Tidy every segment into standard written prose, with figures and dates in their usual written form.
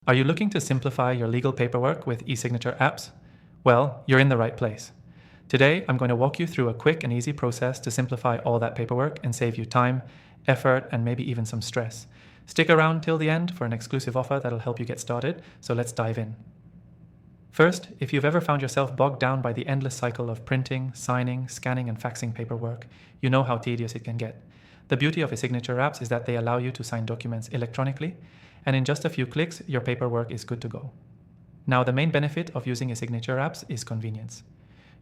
Are you looking to simplify your legal paperwork with eSignature apps? Well, you're in the right place. Today, I'm going to walk you through a quick and easy process to simplify all that paperwork and save you time, effort, and maybe even some stress. Stick around till the end for an exclusive offer that'll help you get started, so let's dive in. First, if you've ever found yourself bogged down by the endless cycle of printing, signing, scanning, and faxing paperwork, you know how tedious it can get. The beauty of eSignature apps is that they allow you to sign documents electronically, and in just a few clicks, your paperwork is good to go. Now, the main benefit of using eSignature apps is convenience.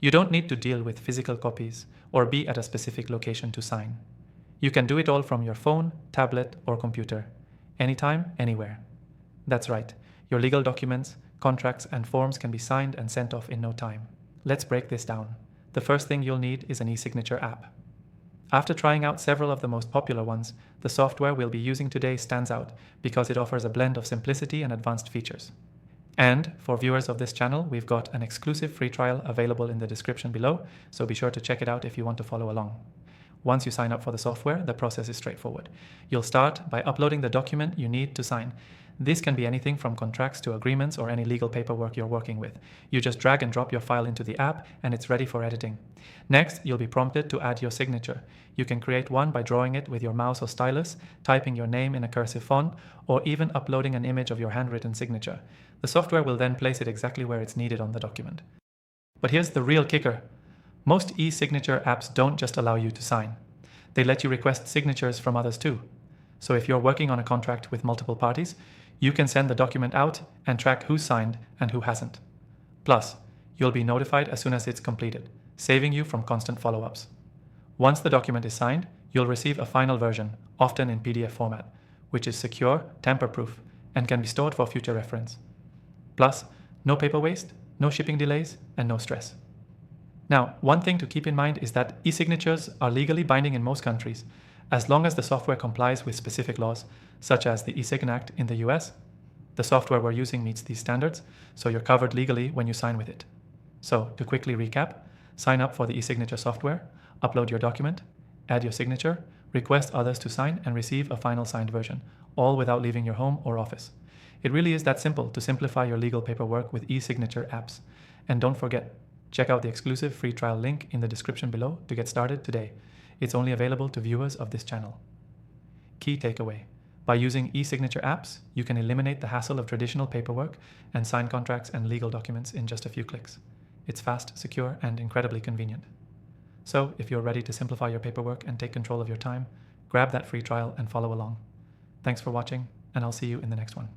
You don't need to deal with physical copies or be at a specific location to sign. You can do it all from your phone, tablet, or computer, anytime, anywhere. That's right, your legal documents, contracts, and forms can be signed and sent off in no time. Let's break this down. The first thing you'll need is an eSignature app. After trying out several of the most popular ones, the software we'll be using today stands out because it offers a blend of simplicity and advanced features. And for viewers of this channel, we've got an exclusive free trial available in the description below, so be sure to check it out if you want to follow along. Once you sign up for the software, the process is straightforward. You'll start by uploading the document you need to sign. This can be anything from contracts to agreements or any legal paperwork you're working with. You just drag and drop your file into the app and it's ready for editing. Next, you'll be prompted to add your signature. You can create one by drawing it with your mouse or stylus, typing your name in a cursive font, or even uploading an image of your handwritten signature. The software will then place it exactly where it's needed on the document. But here's the real kicker. Most eSignature apps don't just allow you to sign. They let you request signatures from others too. So if you're working on a contract with multiple parties, you can send the document out and track who signed and who hasn't. Plus, you'll be notified as soon as it's completed, saving you from constant follow-ups. Once the document is signed, you'll receive a final version, often in PDF format, which is secure, tamper-proof, and can be stored for future reference. Plus, no paper waste, no shipping delays, and no stress. Now, one thing to keep in mind is that e-signatures are legally binding in most countries, as long as the software complies with specific laws, such as the eSign Act in the US. The software we're using meets these standards, so you're covered legally when you sign with it. So, to quickly recap, sign up for the eSignature software, upload your document, add your signature, request others to sign, and receive a final signed version, all without leaving your home or office. It really is that simple to simplify your legal paperwork with eSignature apps. And don't forget, check out the exclusive free trial link in the description below to get started today. It's only available to viewers of this channel. Key takeaway. By using eSignature apps, you can eliminate the hassle of traditional paperwork and sign contracts and legal documents in just a few clicks. It's fast, secure, and incredibly convenient. So, if you're ready to simplify your paperwork and take control of your time, grab that free trial and follow along. Thanks for watching, and I'll see you in the next one.